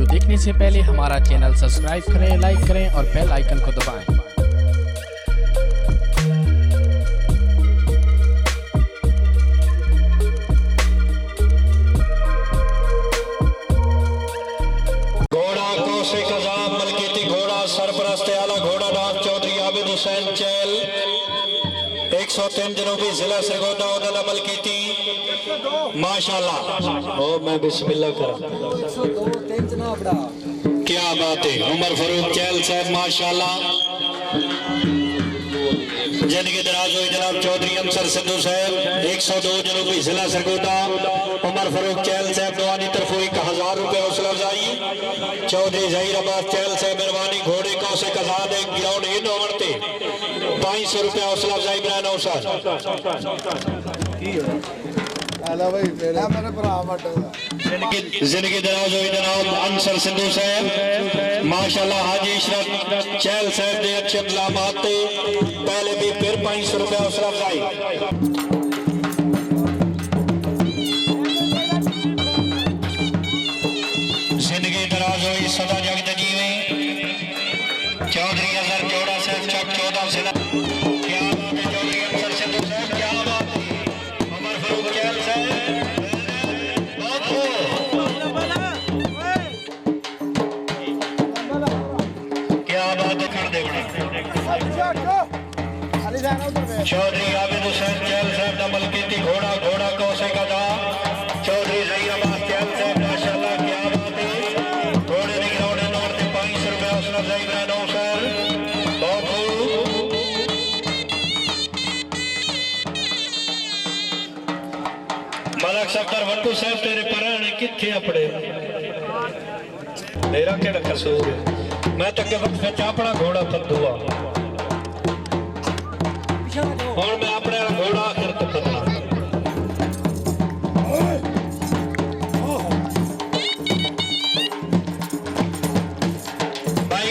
Video देखने से पहले हमारा चैनल सब्सक्राइब करें, लाइक करें और बेल आइकन को दबाएं। घोड़ा कौसे कजाब मलकीती घोड़ा सरपरस्त आला घोड़ा डाक चौधरी आबिद हुसैन चैल 103 जनूबी जिला सरगोदा उदला मलकीती माशाल्लाह। ओ मैं बिस्मिल्लाह करा क्या बात है। उमर फरूक चैल साहब माशाल्लाह। जिनके दराज हुई जनाब चौधरी अंसर सिद्धू साहब 102 जनूबी जिला सरगोदा उमर फरूक चैल साहब दवानी तरफ 1000 रुपए हौसला अफजाई। चौधरी जहीर अब्बास चैल साहब मेहरबानी घोड़े का उसे कजाद एक ग्राउंड इन ओवरते 500 रुपया हौसला अफजाई बना नौशाद। जिंदगी दराज हुई जनाब अंसर सिद्धू साहब माशाल्लाह। हाजी इशरत चैल साहब ने अच्छे इल्जामात पहले भी फिर 500 रुपया हौसला अफजाई। जिंदगी दराज हुई सदा जग जगी में चौधरी अजहर जोड़ा साहब चक 14 जिला क्या बात है। चौधरी अंसर सिद्धू साहब क्या बात है। उमर फरूक चैल साहब चौधरी आबिद हुसैन चैल साहब का मलकीती घोड़ा घोड़ा कौसे का दा चौधरी जहीर अब्बास चैल साहब माशाल्लाह क्या बात है। घोड़े की ग्राउंड नंबर 500 रुपया हौसला अफजाई बना नौ सर बहुत मलक सफर वट्टू साहब तेरे पराने किथे अपने मेरा केड़ा कसूर है। मैं तो के वक्त में अपना घोड़ा फद्दुआ और मैं अपने घोड़ा आखिर तक पता भाई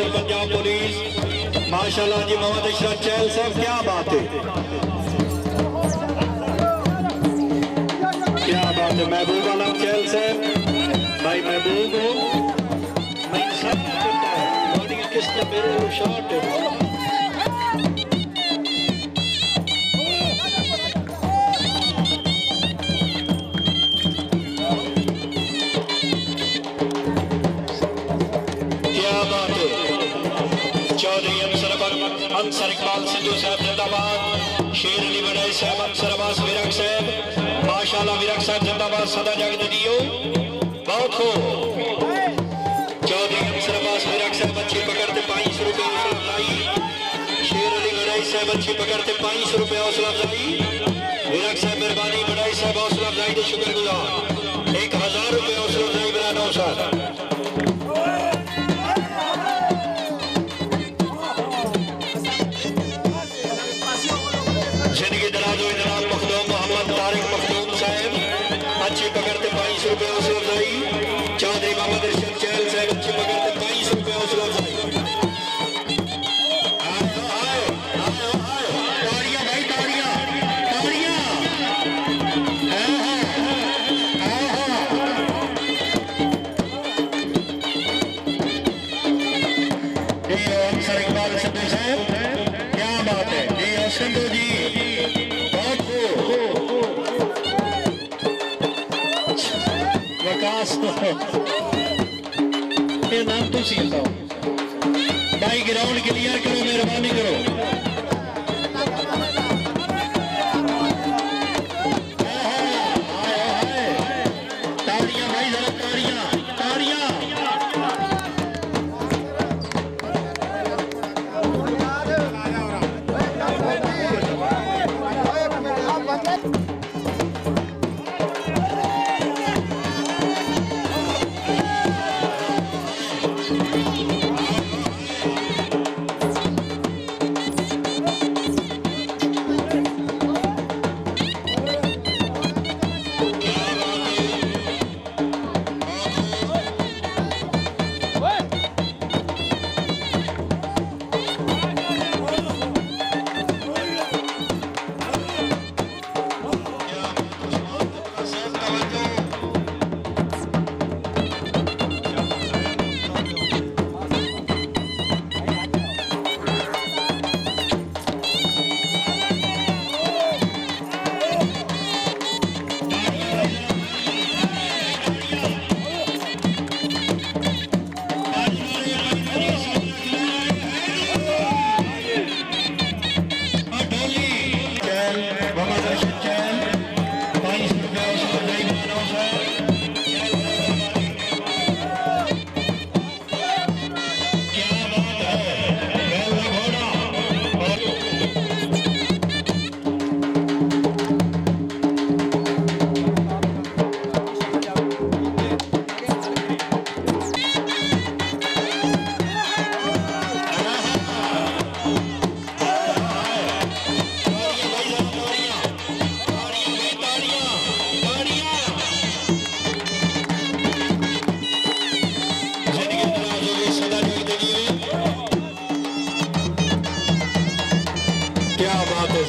पंजाब पुलिस माशाल्लाह जी मोहम्मद इशरत चैल साहब क्या बात है। क्या बात है। महबूब आलम चैल साहब भाई महबूब मैं सब किसने मेरे शॉट इकबाल सिद्धू साहब जिंदाबाद, शेर अली बड़ाई साहब, अनसर अब्बास विरक साहब, माशाल्लाह विरक साहब जिंदाबाद, सदा जग दियो बहुत हो। चौधरी अनसर अब्बास विरक साहब अच्छी पकड़ते 500 रुपये हौसला अफजाई। शेर अली बड़ाई साहब अच्छी पकड़ते 500 रुपये हौसला अफजाई। विरक साहब मेहरबानी बड़ाई साहब हौसला अफजाई के शुक्रगुजार। 1000 रुपये हौसला अफजाई बना नौशाद। जिंदगी दराज हो जनाब मखदूम मोहम्मद तारिक मखदूम साहब अच्छी पकड़ते 500 रुपये हौसला अफजाई। चौधरी मोहम्मद इरशाद चहल साहब अच्छी पकड़ते 500 रुपये हौसला अफजाई। ताड़ियां भाई ताड़ियां ताड़ियां। अनसर इकबाल सिद्धू साहब क्या बात है जी। सिद्धू जी विकास ये नाम तो सीखता भाई। ग्राउंड क्लियर करो मेहरबानी करो। ताड़ियां भाई जरा ताड़ियां ताड़ियां।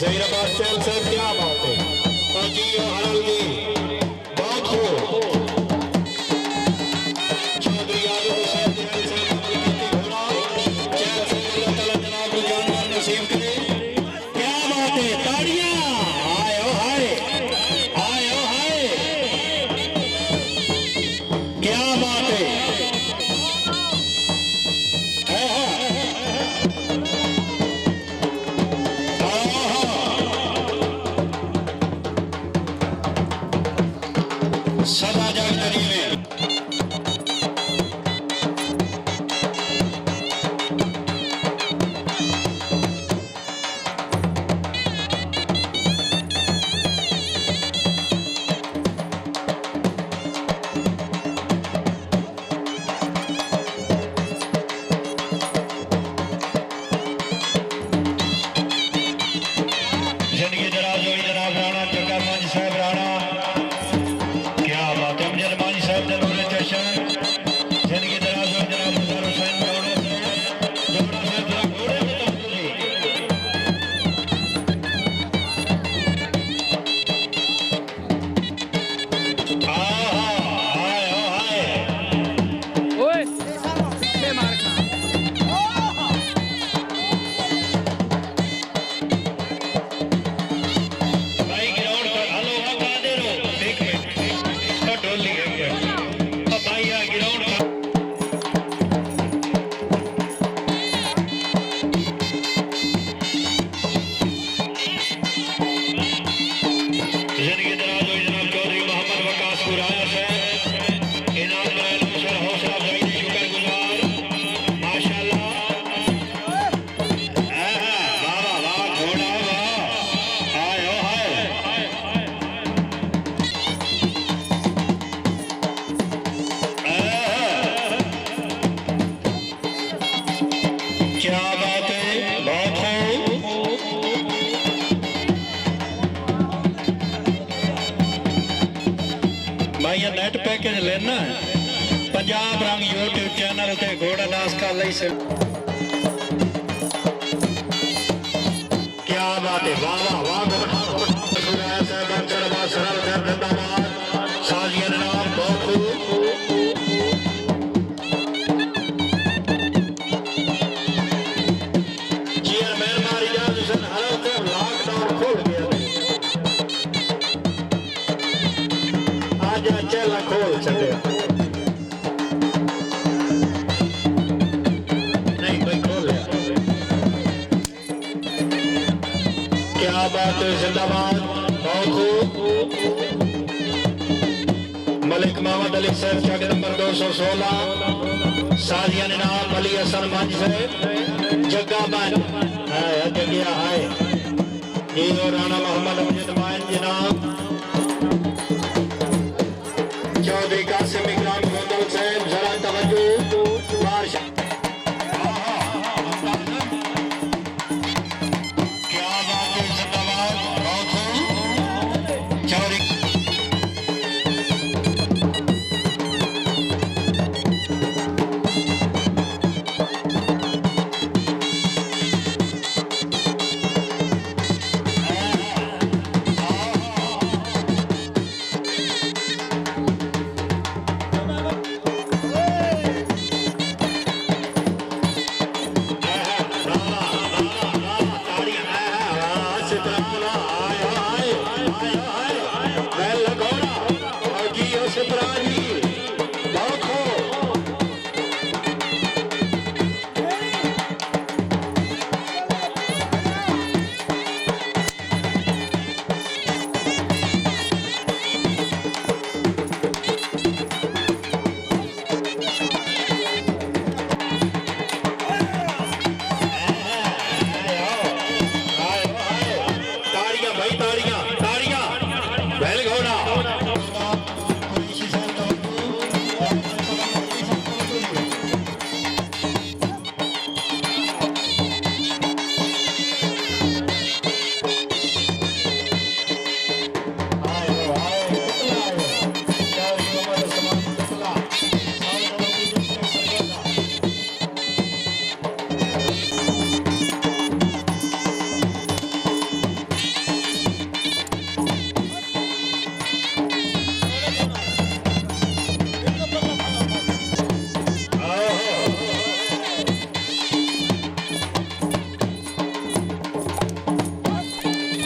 जहीराबाद चैल साहब क्या बात है। और जी हरल जी बहुत हो। चौधरी आलू हुसैन चैल साहब घोड़ा चैल साहब अल्लाह ताला जनाब को जानवर नसीब करे। क्या बात है ताड़ियां। हाय ओ हाय हाय ओ हाय क्या बात है। भाइयों नेट पैकेज लेना पंजाब रंग यूट्यूब चैनल ते घोड़ा नास का लई से क्या बात है वाह वाह वाह सरल कर जिंदाबाद साजिया नाम बहुत चेयरमैन मारी जा हुसैन हर लॉकडाउन खोल गया आज चेला खोल छड़े नहीं कोई खोल लिया क्या बात है जिंदाबाद बहुत मलिक मोहम्मद अली साहब शागिर्द नंबर 216 साजिया नाम अली हसन मंच से जग्गा बन है जगिया है ये और राणा मोहम्मद अमजद मान जनाब चौधरी कासिम इकराम गोंदल साहब जरा तवज्जो बारिश क्या बात है जिंदाबाद बहुत चौधरी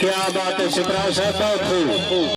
क्या बात है शिवराज साहब बहुत